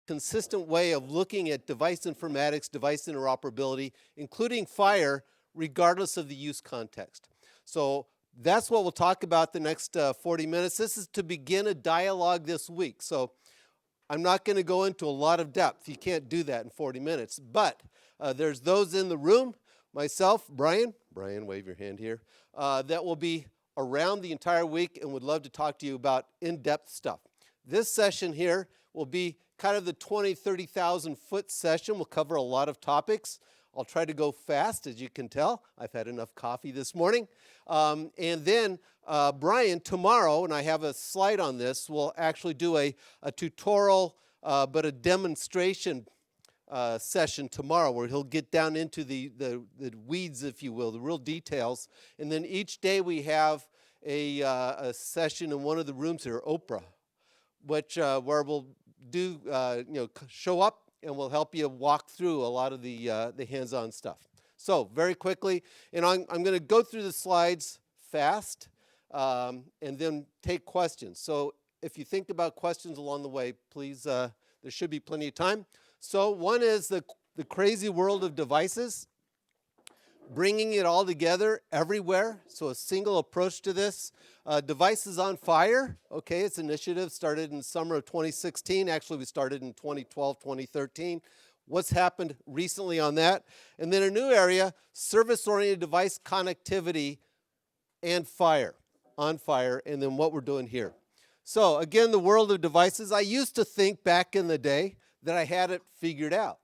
consistent way of looking at device informatics, device interoperability, including FHIR, regardless of the use context. So that's what we'll talk about the next 40 minutes. This is to begin a dialogue this week. So I'm not going to go into a lot of depth. You can't do that in 40 minutes. But there's those in the room, myself, Brian, wave your hand here, that will be around the entire week and would love to talk to you about in-depth stuff. This session here will be kind of the 20, 30,000 foot session. We'll cover a lot of topics. I'll try to go fast, as you can tell. I've had enough coffee this morning. And then Brian, tomorrow, and I have a slide on this, will actually do a tutorial, but a demonstration session tomorrow where he'll get down into the weeds, if you will, the real details. And then each day we have a session in one of the rooms here, Oprah, which where we'll do, show up and we'll help you walk through a lot of the hands-on stuff. So very quickly, and I'm going to go through the slides fast and then take questions. So if you think about questions along the way, please, there should be plenty of time. So one is the crazy world of devices, bringing it all together everywhere, so a single approach to this. Devices on FHIR, okay, it's an initiative started in summer of 2016. Actually, we started in 2012, 2013. What's happened recently on that? And then a new area, service-oriented device connectivity and FHIR, on FHIR, and then what we're doing here. So again, the world of devices. I used to think back in the day that I had it figured out.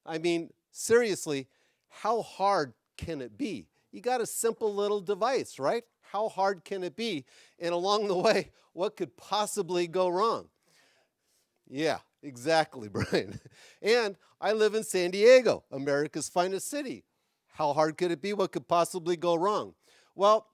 I mean, seriously, how hard can it be? You got a simple little device, right? How hard can it be? And along the way, what could possibly go wrong? Yeah, exactly, Brian. And I live in San Diego, America's finest city. How hard could it be? What could possibly go wrong? Well,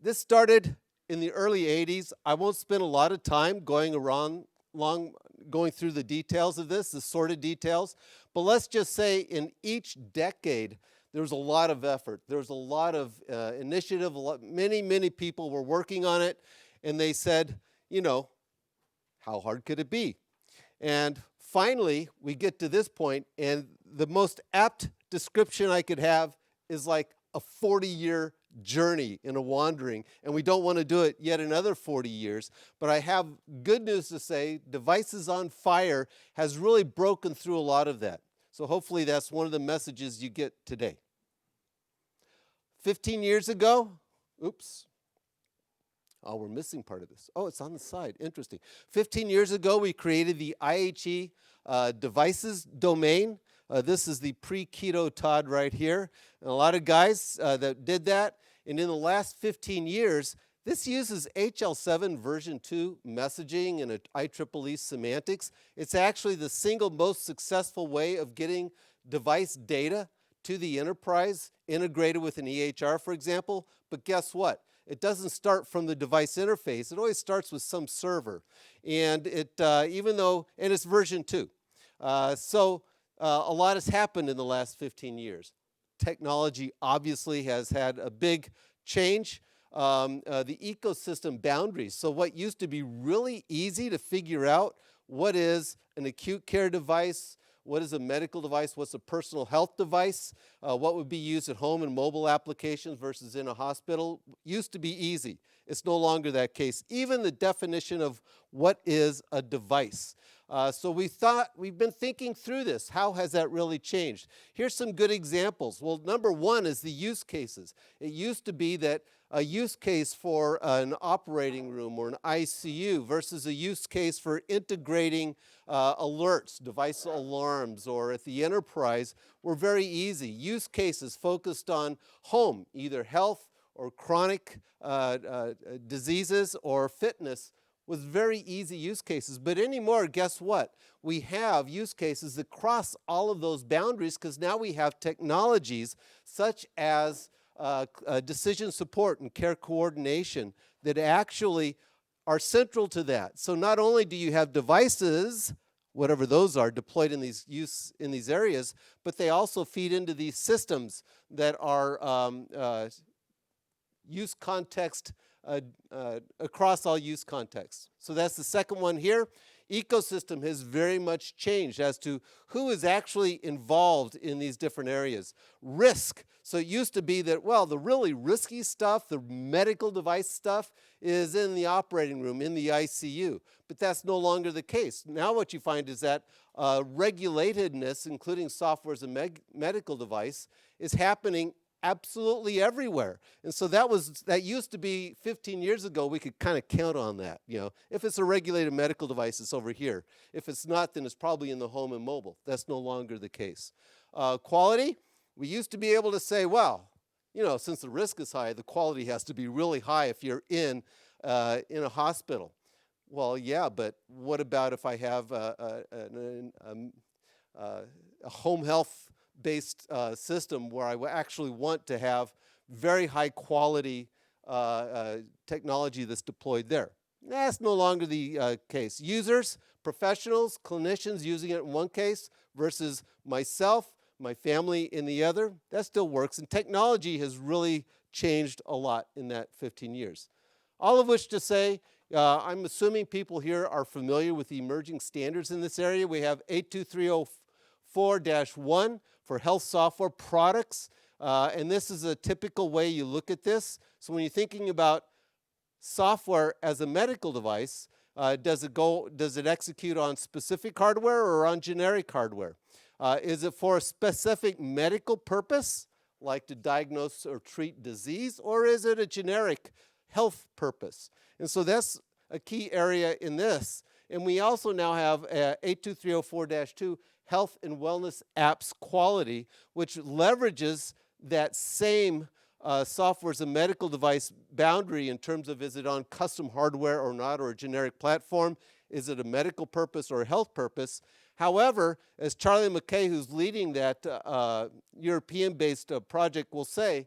this started in the early 80s. I won't spend a lot of time going through the details of this, the sordid details. But let's just say in each decade, there was a lot of effort. There was a lot of initiative. Many people were working on it. And they said, how hard could it be? And finally, we get to this point, and the most apt description I could have is like a 40-year journey in a wandering, and we don't want to do it yet another 40 years. But I have good news to say, Devices on FHIR has really broken through a lot of that. So hopefully that's one of the messages you get today. 15 years ago, oops. Oh, we're missing part of this. Oh, it's on the side. Interesting. 15 years ago, we created the IHE Devices domain. This is the pre-keto Todd right here. And a lot of guys that did that. And in the last 15 years, this uses HL7 version 2 messaging and IEEE semantics. It's actually the single most successful way of getting device data to the enterprise, integrated with an EHR, for example. But guess what? It doesn't start from the device interface. It always starts with some server. And it, and it's version 2. So a lot has happened in the last 15 years. Technology obviously has had a big change. The ecosystem boundaries. So what used to be really easy to figure out, what is an acute care device, what is a medical device, what's a personal health device, what would be used at home in mobile applications versus in a hospital, used to be easy. It's no longer that case. Even the definition of what is a device. So we've been thinking through this. How has that really changed? Here's some good examples. Well, number one is the use cases. It used to be that a use case for an operating room or an ICU versus a use case for integrating alerts, device alarms, or at the enterprise were very easy. Use cases focused on home, either health or chronic diseases or fitness, was very easy use cases. But anymore, guess what? We have use cases that cross all of those boundaries because now we have technologies such as decision support and care coordination that actually are central to that. So not only do you have devices, whatever those are, deployed in these areas, but they also feed into these systems that are use context across all use contexts. So that's the second one here. ecosystem has very much changed as to who is actually involved in these different areas. Risk. So it used to be that, well, the really risky stuff, the medical device stuff, is in the operating room, in the ICU. But that's no longer the case. Now what you find is that regulatedness, including software as a medical device, is happening absolutely everywhere. And so that used to be 15 years ago, we could kind of count on that. If it's a regulated medical device, it's over here. If it's not, then it's probably in the home and mobile. That's no longer the case. Quality, we used to be able to say, well, since the risk is high, the quality has to be really high if you're in a hospital. Well, yeah, but what about if I have a home health-based system where I actually want to have very high-quality technology that's deployed there? That's no longer the case. Users, professionals, clinicians using it in one case versus myself, my family in the other, that still works. And technology has really changed a lot in that 15 years. All of which to say, I'm assuming people here are familiar with the emerging standards in this area. We have 82304-1 for health software products. And this is a typical way you look at this. So when you're thinking about software as a medical device, does it execute on specific hardware or on generic hardware? Is it for a specific medical purpose, like to diagnose or treat disease, or is it a generic health purpose? And so that's a key area in this. And we also now have 82304-2, Health and Wellness Apps Quality, which leverages that same software as a medical device boundary in terms of, is it on custom hardware or not, or a generic platform? Is it a medical purpose or a health purpose? However, as Charlie McKay, who's leading that European-based project, will say,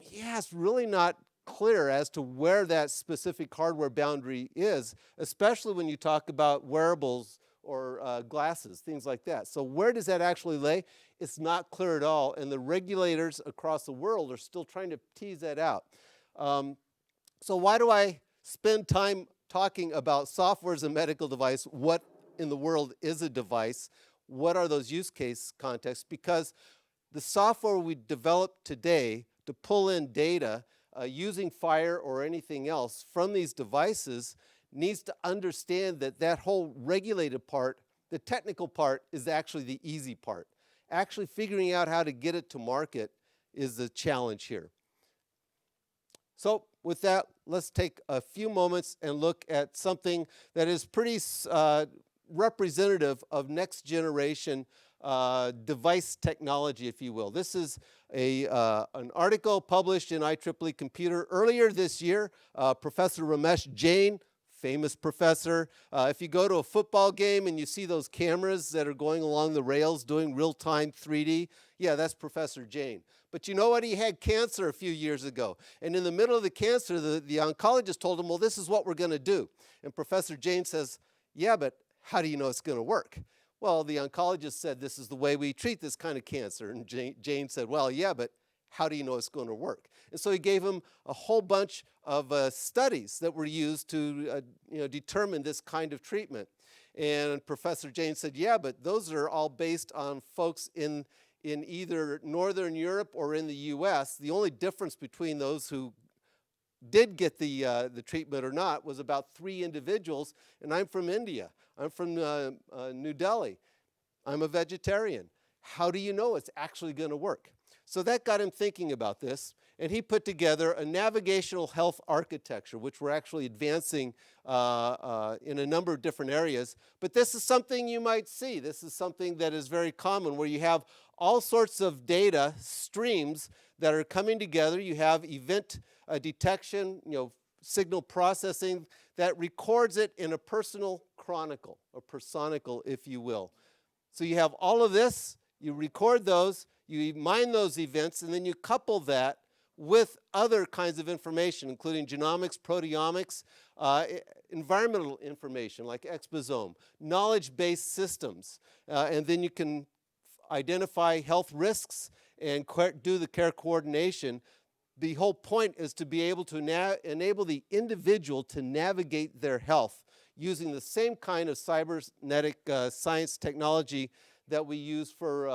yeah, it's really not clear as to where that specific hardware boundary is, especially when you talk about wearables or glasses, things like that. So where does that actually lay? It's not clear at all, and the regulators across the world are still trying to tease that out. So why do I spend time talking about software as a medical device? What in the world is a device? What are those use case contexts? Because the software we develop today to pull in data using FHIR or anything else from these devices needs to understand that whole regulated part, the technical part, is actually the easy part. Actually figuring out how to get it to market is the challenge here. So with that, let's take a few moments and look at something that is pretty representative of next generation device technology, if you will. This is an article published in IEEE Computer earlier this year. Professor Ramesh Jain, famous professor. If you go to a football game and you see those cameras that are going along the rails doing real-time 3D, yeah, that's Professor Jain. But you know what? He had cancer a few years ago. And in the middle of the cancer, the oncologist told him, well, this is what we're going to do. And Professor Jain says, yeah, but how do you know it's going to work? Well, the oncologist said, this is the way we treat this kind of cancer. And Jain said, well, yeah, but how do you know it's going to work? And so he gave him a whole bunch of studies that were used to determine this kind of treatment. And Professor Jain said, yeah, but those are all based on folks in either Northern Europe or in the US. The only difference between those who did get the treatment or not was about 3 individuals, and I'm from India. I'm from New Delhi. I'm a vegetarian. How do you know it's actually going to work? So that got him thinking about this, and he put together a navigational health architecture, which we're actually advancing in a number of different areas. But this is something you might see. This is something that is very common, where you have all sorts of data streams that are coming together. You have event detection, signal processing that records it in a personal chronicle, or personicle, if you will. So you have all of this, you record those, you mine those events, and then you couple that with other kinds of information, including genomics, proteomics, environmental information like exposome, knowledge-based systems, and then you can identify health risks and do the care coordination. The whole point is to be able to enable the individual to navigate their health using the same kind of cybernetic science technology that we use for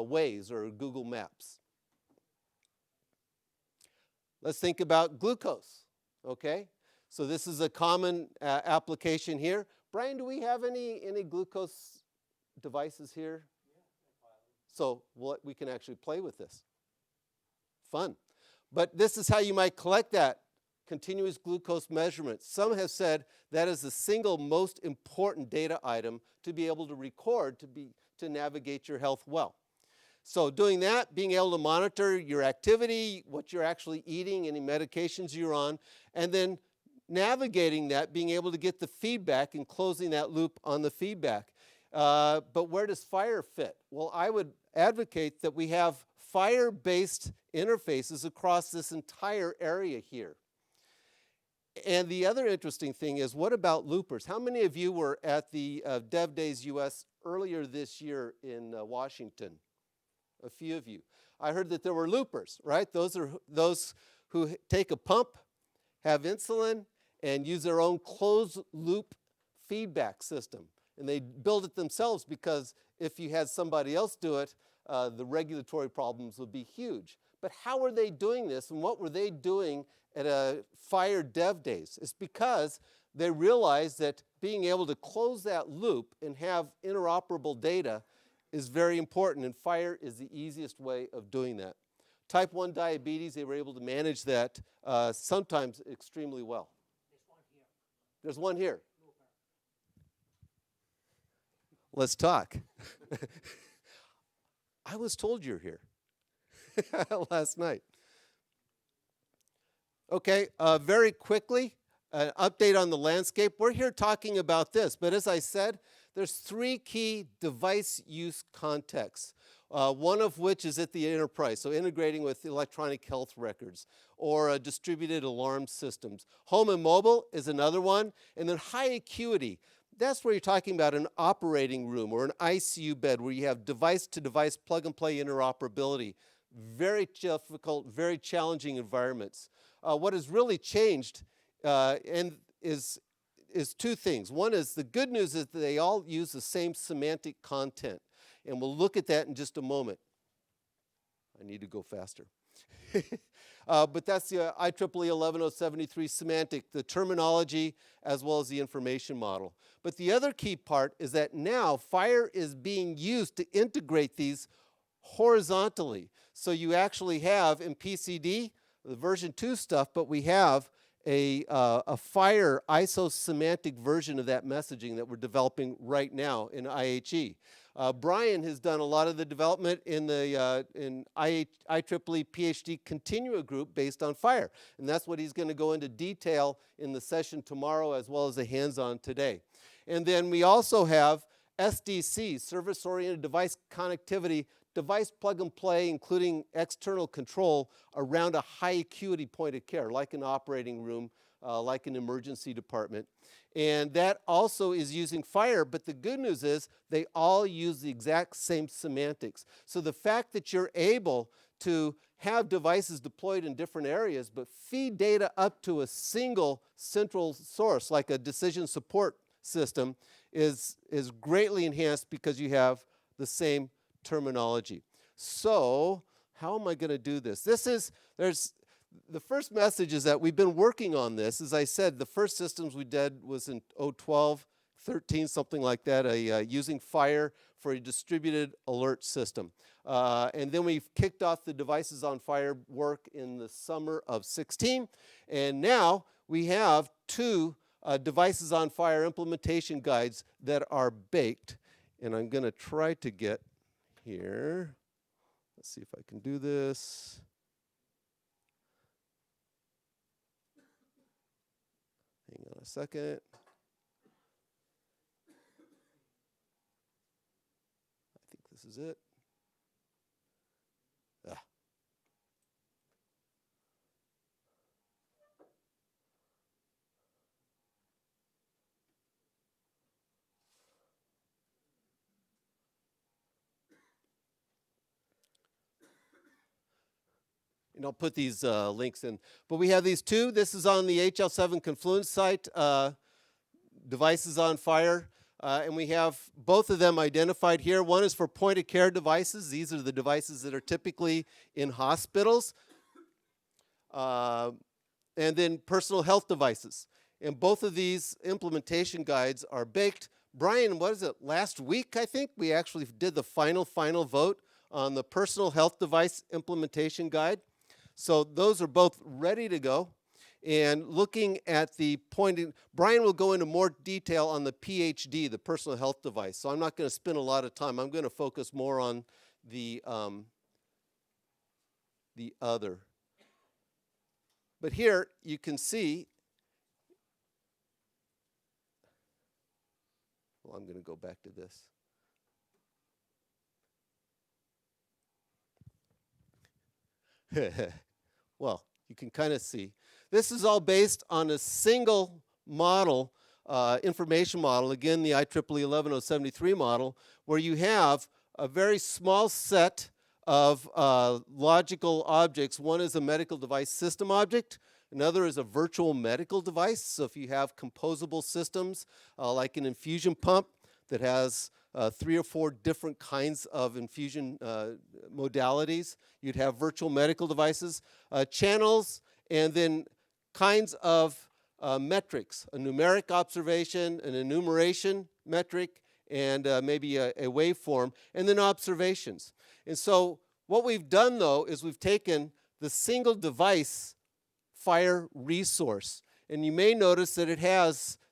Waze or Google Maps. Let's think about glucose, okay? So this is a common application here. Brian, do we have any glucose devices here? So we can actually play with this. Fun. But this is how you might collect that continuous glucose measurement. Some have said that is the single most important data item to be able to record to navigate your health well. So doing that, being able to monitor your activity, what you're actually eating, any medications you're on, and then navigating that, being able to get the feedback and closing that loop on the feedback. But where does FHIR fit? Well, I would advocate that we have FHIR-based interfaces across this entire area here. And the other interesting thing is, what about loopers? How many of you were at the DevDays US earlier this year in Washington? A few of you. I heard that there were loopers, right? Those are those who take a pump, have insulin, and use their own closed loop feedback system. And they build it themselves because if you had somebody else do it, the regulatory problems would be huge. But how were they doing this, and what were they doing at a FHIR DevDays? It's because they realized that being able to close that loop and have interoperable data is very important, and FHIR is the easiest way of doing that. Type 1 diabetes, they were able to manage that sometimes extremely well. There's one here. Let's talk. I was told you're here last night. Okay, very quickly, an update on the landscape. We're here talking about this, but as I said, there's three key device use contexts, one of which is at the enterprise, so integrating with electronic health records or distributed alarm systems. Home and mobile is another one, and then high acuity. That's where you're talking about an operating room or an ICU bed where you have device-to-device plug-and-play interoperability. Very difficult, very challenging environments. What has really changed is two things. One is the good news is that they all use the same semantic content, and we'll look at that in just a moment. I need to go faster. But that's the IEEE 11073 semantic, the terminology as well as the information model. But the other key part is that now FHIR is being used to integrate these horizontally. So you actually have in PCD, the version 2 stuff, but we have a FHIR ISO semantic version of that messaging that we're developing right now in IHE. Brian has done a lot of the development in the IEEE PhD Continua group based on FHIR, and that's what he's going to go into detail in the session tomorrow as well as the hands-on today. And then we also have SDC, Service-Oriented Device Connectivity, device plug-and-play, including external control around a high-acuity point of care, like an operating room, like an emergency department. And that also is using FHIR, but the good news is they all use the exact same semantics. So the fact that you're able to have devices deployed in different areas, but feed data up to a single central source, like a decision support system, is greatly enhanced because you have the same terminology. So how am I going to do this? The first message is that we've been working on this. As I said, the first systems we did was in 2012, 13, something like that, using FHIR for a distributed alert system. And then we've kicked off the devices on FHIR work in the summer of 16. And now we have two devices on FHIR implementation guides that are baked. And I'm going to try to get here. Let's see if I can do this. Hang on a second. I think this is it. And I'll put these links in. But we have these two. This is on the HL7 Confluence site. devices on FHIR, and we have both of them identified here. One is for point-of-care devices. These are the devices that are typically in hospitals. And then personal health devices. And both of these implementation guides are baked. Brian, what is it, last week, I think, we actually did the final vote on the personal health device implementation guide. So those are both ready to go. And looking at the pointing, Brian will go into more detail on the PhD, the personal health device. So I'm not going to spend a lot of time. I'm going to focus more on the other. But here you can see, well, I'm going to go back to this. Well, you can kind of see. This is all based on a single model, information model, again, the IEEE 11073 model, where you have a very small set of logical objects. One is a medical device system object. Another is a virtual medical device. So if you have composable systems, like an infusion pump that has 3 or 4 different kinds of infusion modalities, you'd have virtual medical devices, channels, and then kinds of metrics, a numeric observation, an enumeration metric, and maybe a waveform, and then observations. And so what we've done, though, is we've taken the single device FHIR resource, and you may notice that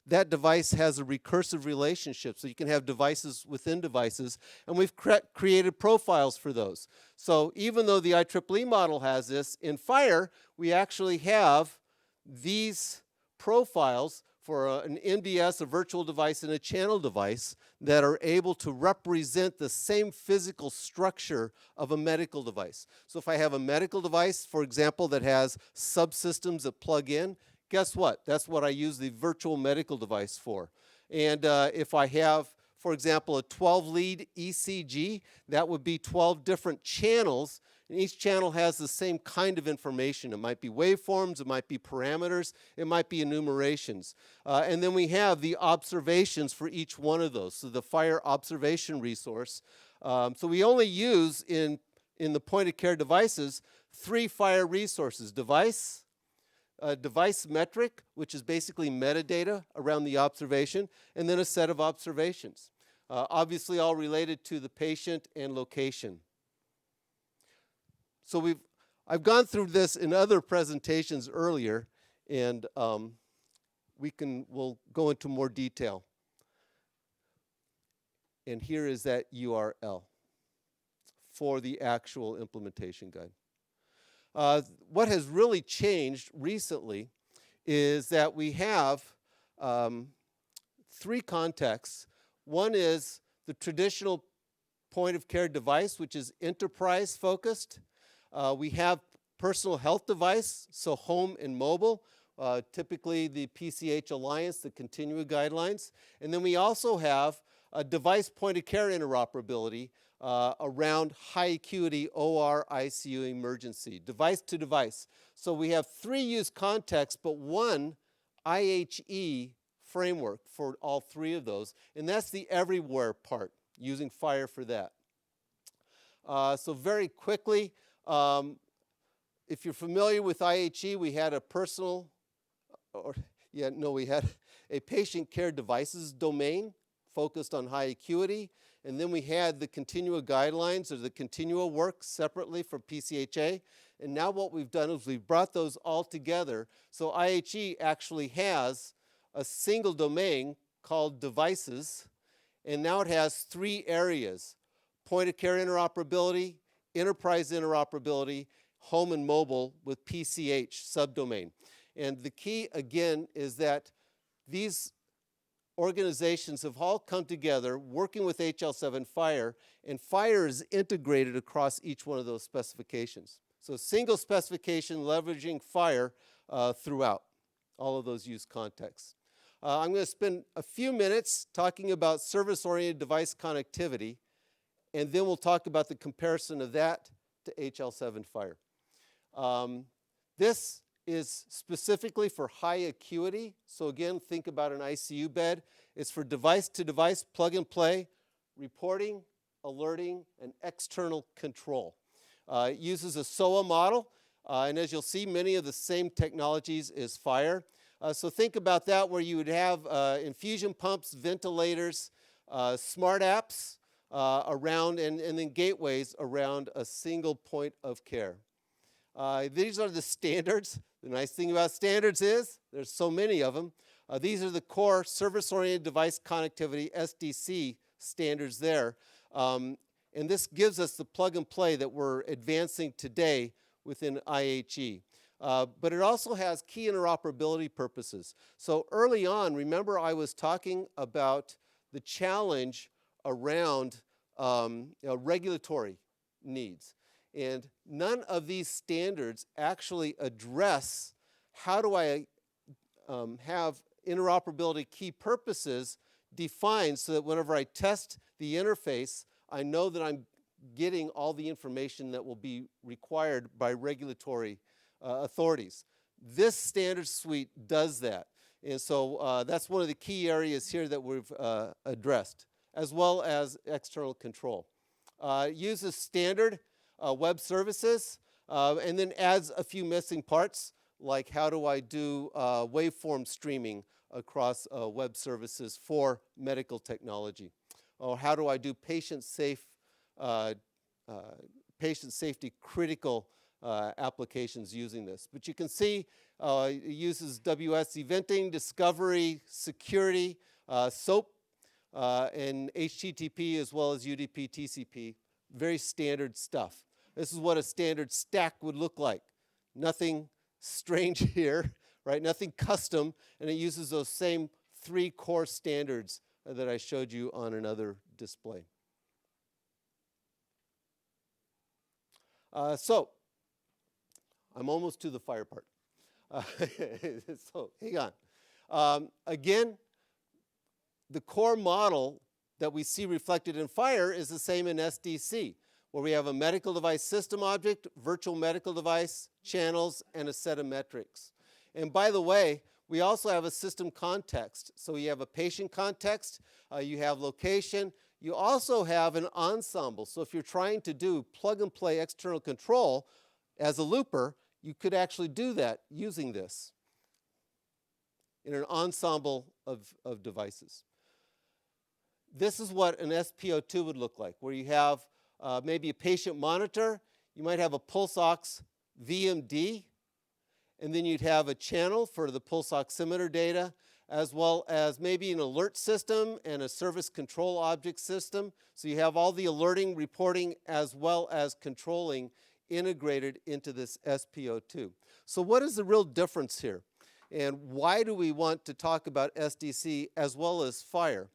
that device has a recursive relationship, so you can have devices within devices, and we've created profiles for those. So even though the IEEE model has this, in FHIR, we actually have these profiles for an MDS, a virtual device, and a channel device that are able to represent the same physical structure of a medical device. So if I have a medical device, for example, that has subsystems that plug in, guess what? That's what I use the virtual medical device for. And if I have, for example, a 12-lead ECG, that would be 12 different channels, and each channel has the same kind of information. It might be waveforms, it might be parameters, it might be enumerations. And then we have the observations for each one of those, so the FHIR observation resource. So we only use in the point-of-care devices 3 FHIR resources: device, device metric, which is basically metadata around the observation, and then a set of observations. Obviously all related to the patient and location. So I've gone through this in other presentations earlier, and we'll go into more detail. And here is that URL for the actual implementation guide. What has really changed recently is that we have 3 contexts. One is the traditional point-of-care device, which is enterprise focused. We have personal health device, so home and mobile, typically the PCHA Alliance, the Continua guidelines. And then we also have a device point-of-care interoperability around high acuity OR ICU emergency, device to device. So we have 3 use contexts, but 1 IHE framework for all 3 of those, and that's the everywhere part, using FHIR for that. So very quickly, if you're familiar with IHE, we had a we had a patient care devices domain focused on high acuity, and then we had the Continua guidelines, or the Continua work separately for PCHA, and now what we've done is we've brought those all together, so IHE actually has a single domain called devices, and now it has 3 areas: point-of-care interoperability, enterprise interoperability, home and mobile with PCH subdomain. And the key, again, is that these organizations have all come together working with HL7 FHIR, and FHIR is integrated across each one of those specifications. So single specification leveraging FHIR throughout all of those use contexts. I'm going to spend a few minutes talking about service-oriented device connectivity, and then we'll talk about the comparison of that to HL7 FHIR. This is specifically for high acuity. So again, think about an ICU bed. It's for device-to-device plug-and-play, reporting, alerting, and external control. It uses a SOA model, and as you'll see, many of the same technologies as FHIR. So think about that, where you would have infusion pumps, ventilators, smart apps around, and then gateways around a single point of care. These are the standards. The nice thing about standards is there's so many of them. These are the core service-oriented device connectivity, SDC, standards there. And this gives us the plug-and-play that we're advancing today within IHE. But it also has key interoperability purposes. So early on, remember I was talking about the challenge around regulatory needs. And none of these standards actually address how do I have interoperability key purposes defined so that whenever I test the interface, I know that I'm getting all the information that will be required by regulatory authorities. This standard suite does that. And so that's one of the key areas here that we've addressed, as well as external control. It uses standard web services, and then adds a few missing parts, like how do I do waveform streaming across web services for medical technology, or how do I do patient safety critical applications using this. But you can see it uses WS eventing, discovery, security, SOAP, and HTTP as well as UDP, TCP. Very standard stuff. This is what a standard stack would look like. Nothing strange here, right? Nothing custom, and it uses those same 3 core standards that I showed you on another display. So, I'm almost to the FHIR part. So, hang on. Again, the core model that we see reflected in FHIR is the same in SDC, where we have a medical device system object, virtual medical device, channels, and a set of metrics. And by the way, we also have a system context. So you have a patient context, you have location, you also have an ensemble. So if you're trying to do plug-and-play external control as a looper, you could actually do that using this in an ensemble of devices. This is what an SPO2 would look like, where you have maybe a patient monitor, you might have a pulse ox VMD, and then you'd have a channel for the pulse oximeter data, as well as maybe an alert system and a service control object system. So you have all the alerting, reporting, as well as controlling integrated into this SPO2. So what is the real difference here? And why do we want to talk about SDC as well as FHIR?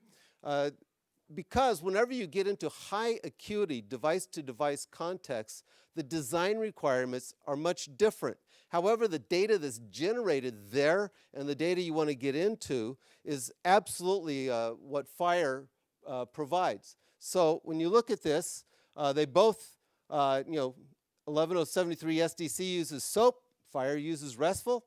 Because whenever you get into high acuity device-to-device contexts, the design requirements are much different. However, the data that's generated there and the data you want to get into is absolutely what FHIR provides. So when you look at this, they both, 11073 SDC uses SOAP, FHIR uses RESTful.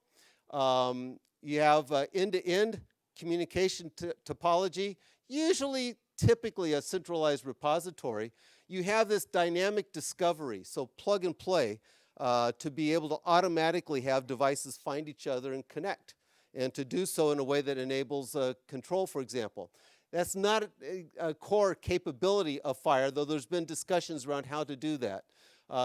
You have end-to-end communication topology, usually typically a centralized repository. You have this dynamic discovery, so plug and play, to be able to automatically have devices find each other and connect, and to do so in a way that enables control, for example. That's not a core capability of FHIR, though there's been discussions around how to do that.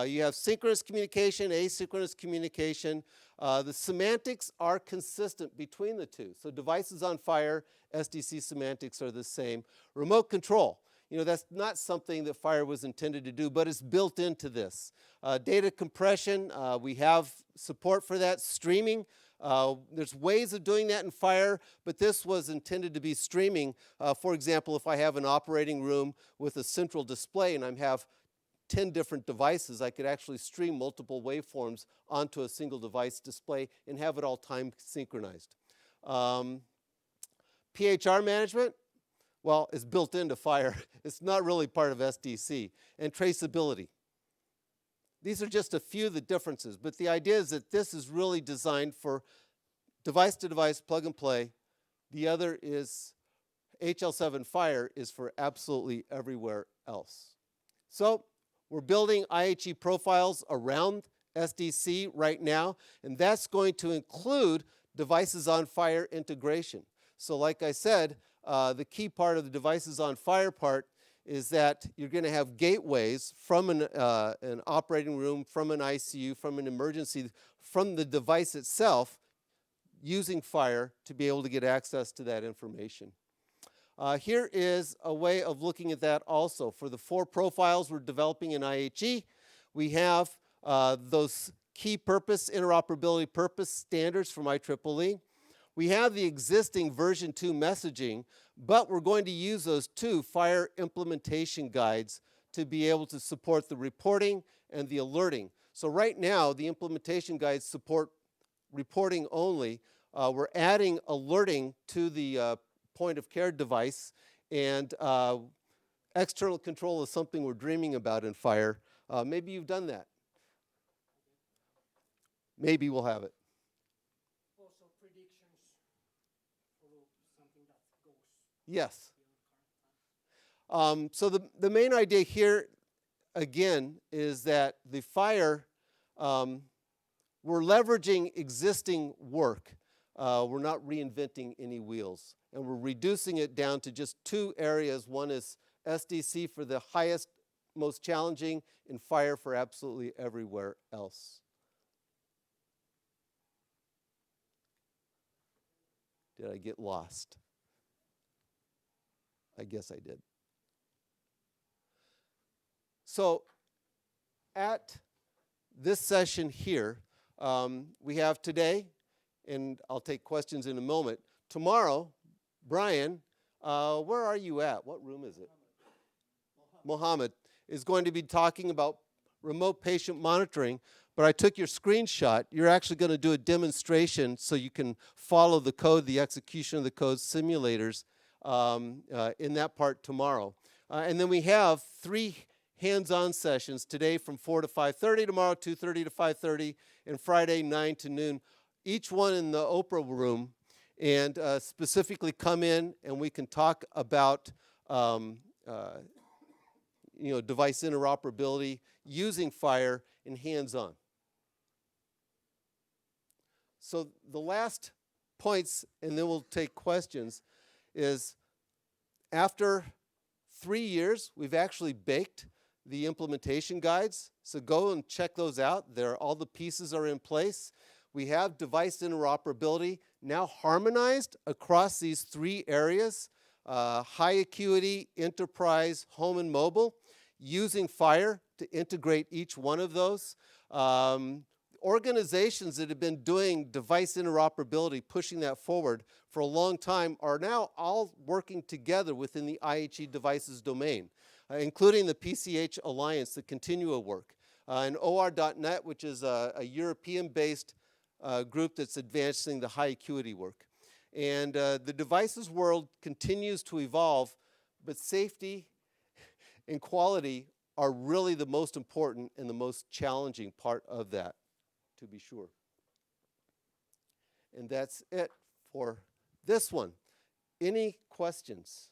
You have synchronous communication, asynchronous communication. The semantics are consistent between the two. So devices on FHIR, SDC semantics are the same. Remote control, that's not something that FHIR was intended to do, but it's built into this. Data compression, we have support for that. Streaming, there's ways of doing that in FHIR, but this was intended to be streaming. For example, if I have an operating room with a central display and I have 10 different devices, I could actually stream multiple waveforms onto a single device display and have it all time synchronized. Phr management, well, it's built into FHIR. It's not really part of SDC. And traceability. these are just a few of the differences, but the idea is that this is really designed for device-to-device plug and play. The other is HL7 FHIR is for absolutely everywhere else. So we're building IHE profiles around SDC right now, and that's going to include devices on FHIR integration. So like I said, the key part of the devices on FHIR part is that you're going to have gateways from an operating room, from an ICU, from an emergency, from the device itself, using FHIR to be able to get access to that information. Here is a way of looking at that also. For the 4 profiles we're developing in IHE, we have those key purpose, interoperability purpose standards from IEEE. We have the existing version 2 messaging, but we're going to use those 2 FHIR implementation guides to be able to support the reporting and the alerting. So right now, the implementation guides support reporting only. We're adding alerting to the point of care device, and external control is something we're dreaming about in FHIR. Maybe you've done that. Maybe we'll have it. Also predictions for something that goes. Yes. So the main idea here, again, is that the FHIR, we're leveraging existing work. We're not reinventing any wheels. And we're reducing it down to just 2 areas. One is SDC for the highest, most challenging, and FHIR for absolutely everywhere else. Did I get lost? I guess I did. So at this session here, we have today, and I'll take questions in a moment. Tomorrow, Brian, where are you at? What room is it? Mohammed is going to be talking about remote patient monitoring, but I took your screenshot. You're actually going to do a demonstration so you can follow the code, the execution of the code simulators in that part tomorrow. And then we have 3 hands-on sessions today from 4 to 5:30, tomorrow 2:30 to 5:30, and Friday 9 to noon, each one in the Oprah room, and specifically come in and we can talk about device interoperability using FHIR and hands-on. So the last points, and then we'll take questions, is after 3 years, we've actually baked the implementation guides. So go and check those out. All the pieces are in place. We have device interoperability now harmonized across these 3 areas, high acuity, enterprise, home and mobile, using FHIR to integrate each one of those. Organizations that have been doing device interoperability, pushing that forward for a long time, are now all working together within the IHE Devices domain, including the PCH Alliance, the Continua work, and OR.net, which is a European-based group that's advancing the high acuity work. And the devices world continues to evolve, but safety and quality are really the most important and the most challenging part of that, to be sure. And that's it for this one. Any questions?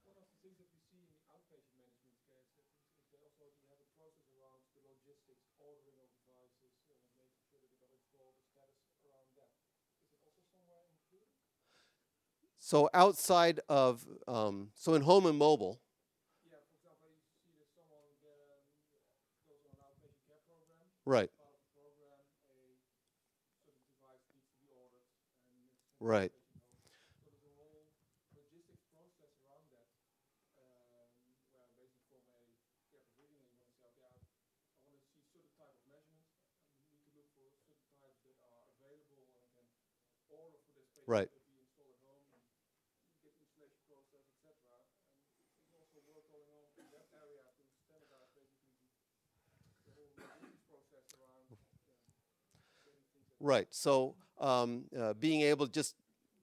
One of the things that we see in the outpatient management case is that also you have a process around the logistics, ordering of devices, making sure that they got installed, the status around that. Is it also somewhere included? So outside of, so in home and mobile. Yeah, for example, you see that someone goes on an outpatient care program. Right. Part of the program, a certain device needs to be ordered, and it's Right. so there's a whole logistics process around that, where basically from a care provisioner you want to say, okay, I want to see certain type of measurements. I need to look for certain types that are available and can order for this patient. Right. That we install at home and get the installation process, etc. And there's also work going on in that area to standardize basically the whole logistics process around getting things. Right. So being able, just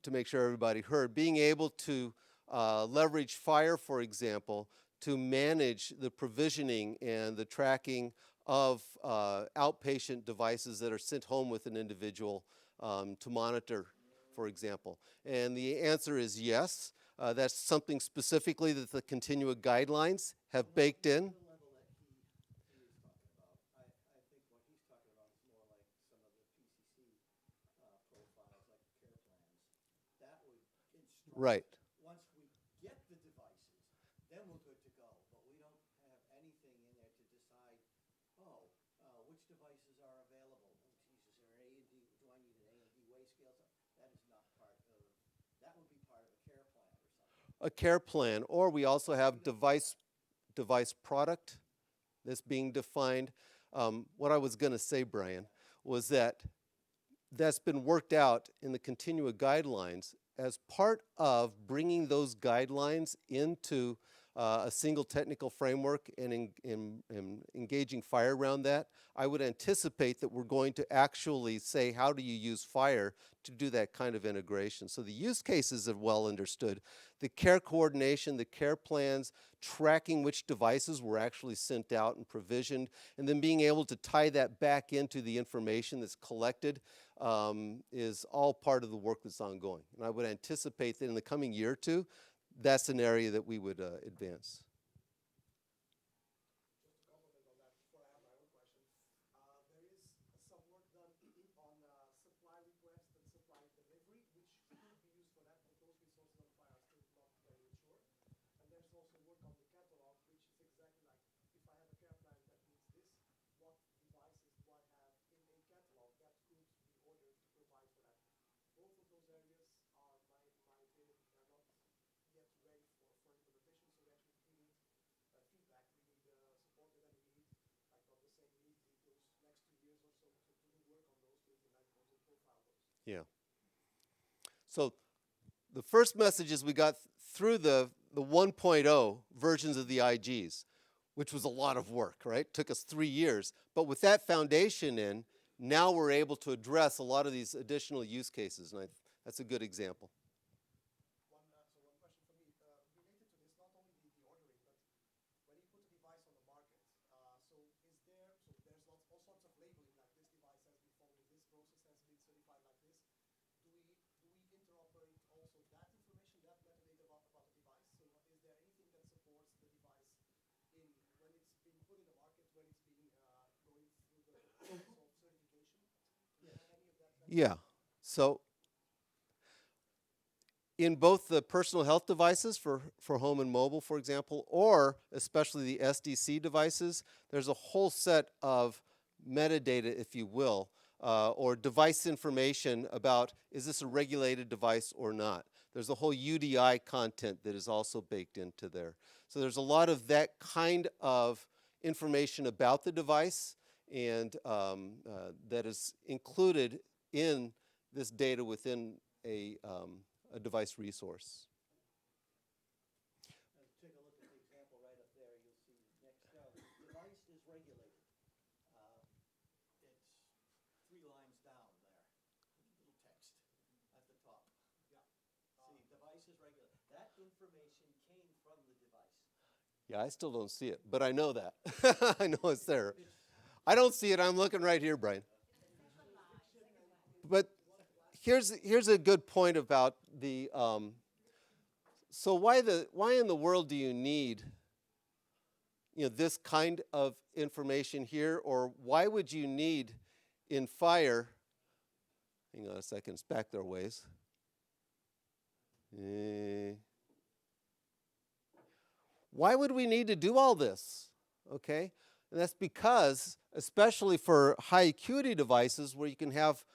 to make sure everybody heard, being able to leverage FHIR, for example, to manage the provisioning and the tracking of outpatient devices that are sent home with an individual to monitor, for example? And the answer is yes. That's something specifically that the Continua guidelines have baked in. The level that he is talking about, I think what he's talking about is more like some of the PCC profiles, like care plans. That would instruct. Right. Once we get the devices, then we're good to go. But we don't have anything in there to decide, which devices are available. Oh, geez, is there an A&D? Do I need an A&D weigh scale? That is not part of, that would be part of a care plan or something. A care plan, or we also have device product that's being defined. What I was going to say, Brian, was that that's been worked out in the Continua guidelines as part of bringing those guidelines into a single technical framework and engaging FHIR around that. I would anticipate that we're going to actually say, how do you use FHIR to do that kind of integration? So the use cases are well understood. The care coordination, the care plans, tracking which devices were actually sent out and provisioned, and then being able to tie that back into the information that's collected is all part of the work that's ongoing. And I would anticipate that in the coming year or two, that's an area that we would advance. Just to comment on that before I have my own question, there is some work done on supply request and supply delivery, which could be used for that, but those resources on FHIR are still not very mature. And there's also work on the catalog, which is exactly like, if I have a care plan that needs this, what devices do I have in a catalog that could be ordered to provide for that. Both of those areas are, my opinion, are not yet ready for implementation, so we actually need feedback, we need support, and then we need, like on the same need, those next 2 years or so to do work on those, to implement those and profile those. Yeah. So the first messages we got through the 1.0 versions of the IGs, which was a lot of work, right? Took us 3 years. But with that foundation in, now we're able to address a lot of these additional use cases, and that's a good example. One question for me, related to this, not only the ordering, but when you put a device on the market, so there's all sorts of labeling, like this device has been following this process, has been certified like this. Do we interoperate also that information, that metadata about the device? So is there anything that supports the device when it's being put in the market, when it's being going through the process of certification? Do you have any of that? Yeah. So in both the personal health devices for home and mobile, for example, or especially the SDC devices, there's a whole set of metadata, if you will, or device information about, is this a regulated device or not? There's a whole UDI content that is also baked into there. So there's a lot of that kind of information about the device, and that is included in this data within a device resource. Take a look at the example right up there. You'll see next device is regulated. It's 3 lines down there. Little text at the top. Yeah. See, device is regulated. That information came from the device. Yeah, I still don't see it, but I know that. I know it's there. I don't see it. I'm looking right here, Brian. But here's a good point about the. So why in the world do you need, this kind of information here, or why would you need in FHIR? Hang on a second, it's back there ways. Why would we need to do all this? Okay, and that's because, especially for high acuity devices where you can have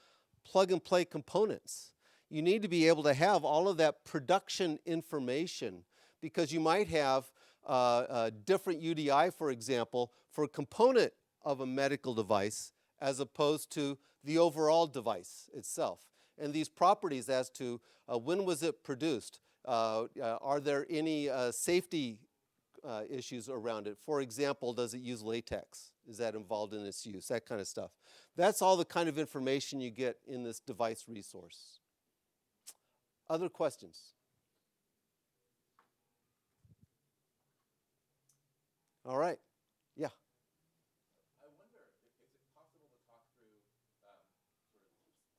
plug and play components, you need to be able to have all of that production information, because you might have a different UDI, for example, for a component of a medical device as opposed to the overall device itself. And these properties as to when was it produced, are there any safety issues around it? For example, does it use latex? Is that involved in its use? That kind of stuff. That's all the kind of information you get in this device resource. Other questions? All right. Yeah. I wonder, is it possible to talk through sort of the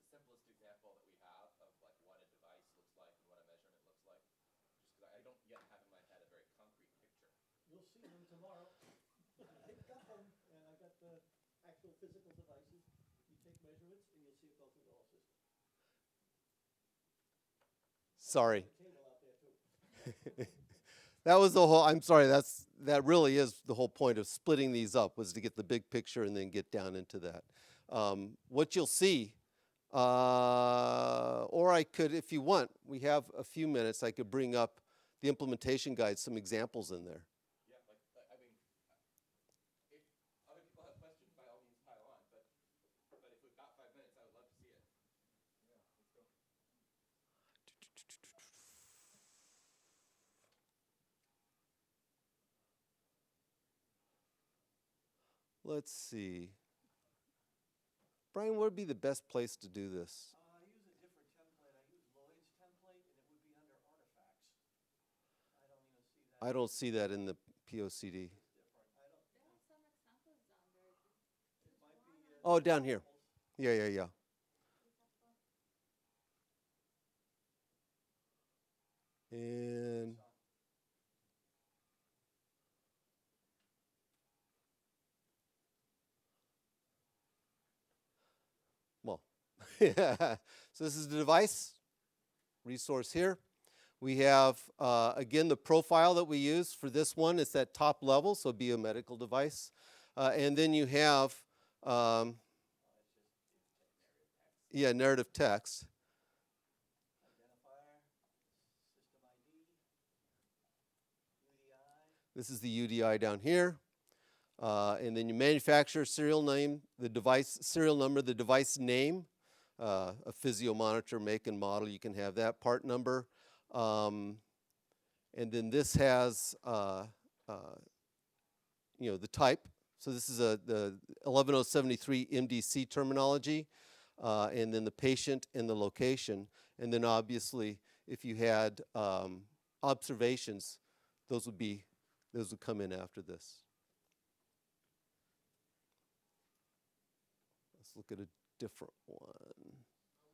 simplest example that we have of like what a device looks like and what a measurement looks like? Just because I don't yet have in my head a very concrete picture. You'll see them tomorrow. I got them, and I got the actual physical devices. You take measurements, and you'll see it go through the whole system. Sorry. There's a cable out there, too. That was the whole, I'm sorry, that really is the whole point of splitting these up, was to get the big picture and then get down into that. What you'll see, or I could, if you want, we have a few minutes, I could bring up the implementation guide, some examples in there. Yeah, I mean, if other people have questions, by all means pile on, but if we've got 5 minutes, I would love to see it. Yeah, let's go. Let's see. Brian, what would be the best place to do this? I use a different template. I use Lloyd's template, and it would be under artifacts. I don't even see that. I don't see that in the POCD. It's different. I don't. There are some examples down there. It might be. Oh, down here. Yeah. And well, so this is the device resource here. We have, again, the profile that we use for this one. It's that top level, so it'd be a medical device. And then you have, narrative text. Identifier, system ID, UDI. This is the UDI down here. And then you manufacturer, serial name, the device serial number, the device name, a physio monitor, make and model. You can have that part number. And then this has, the type. So this is the 11073 MDC terminology. And then the patient and the location. And then obviously, if you had observations, those would come in after this. Let's look at a different one. How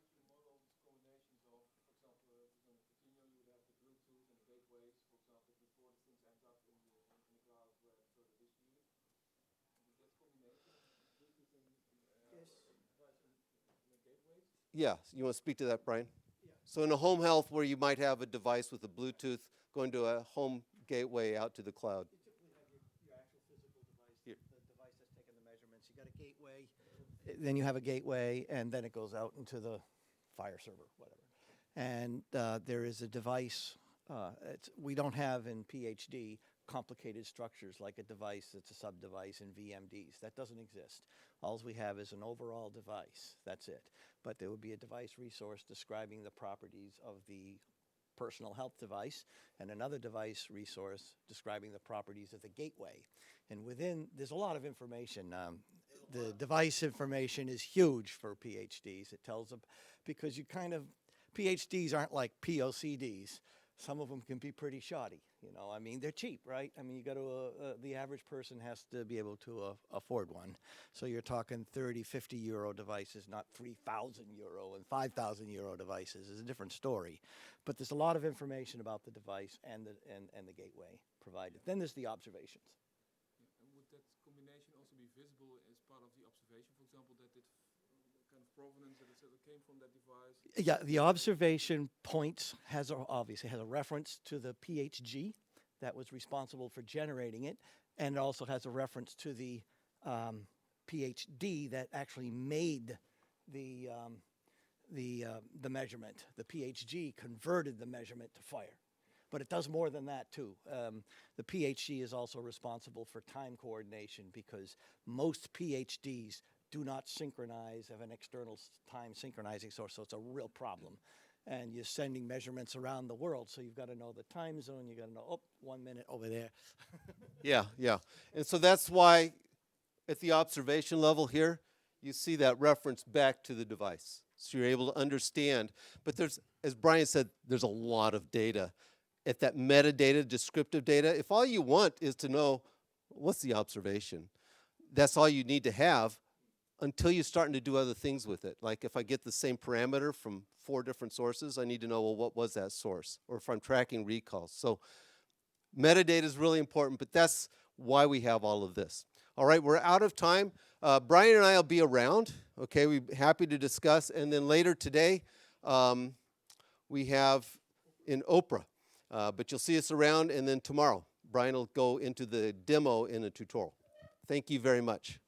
would you model these combinations of, for example, if it's on the Continua, you would have the Bluetooth and the gateways, for example, before the things end up in the cloud where it's further distributed. Would that combination of Bluetooth and device and gateways? Yeah, you want to speak to that, Brian? Yeah. So in a home health where you might have a device with a Bluetooth going to a home gateway out to the cloud. You typically have your actual physical device, Here. the device that's taking the measurements. You got a gateway, then you have a gateway, and then it goes out into the FHIR server, whatever. And there is a device. We don't have in PhD complicated structures like a device that's a sub-device in VMDs. That doesn't exist. All we have is an overall device. That's it. But there would be a device resource describing the properties of the personal health device, and another device resource describing the properties of the gateway. And within, there's a lot of information. The device information is huge for PhDs. It tells them, because you kind of, PhDs aren't like POCDs. Some of them can be pretty shoddy, I mean, they're cheap, right? I mean, you got to, the average person has to be able to afford one. So you're talking 30, 50 euro devices, not 3,000 euro and 5,000 euro devices. It's a different story. But there's a lot of information about the device and the gateway provided. Then there's the observations. And would that combination also be visible as part of the observation, for example, that it kind of provenance that it came from that device? Yeah, the observation points obviously has a reference to the PHG that was responsible for generating it, and it also has a reference to the PhD that actually made the measurement. The PHG converted the measurement to FHIR. But it does more than that, too. The PhD is also responsible for time coordination, because most PhDs do not synchronize, have an external time synchronizing source, so it's a real problem. And you're sending measurements around the world, so you've got to know the time zone, you got to know, 1 minute over there. Yeah. And so that's why at the observation level here, you see that reference back to the device. So you're able to understand. But there's, as Brian said, there's a lot of data. At that metadata, descriptive data, if all you want is to know, what's the observation? That's all you need to have until you're starting to do other things with it. Like if I get the same parameter from 4 different sources, I need to know, well, what was that source? Or if I'm tracking recalls. So metadata is really important, but that's why we have all of this. All right, we're out of time. Brian and I will be around. Okay, we're happy to discuss. And then later today, we have in Oprah. But you'll see us around, and then tomorrow, Brian will go into the demo in a tutorial. Thank you very much.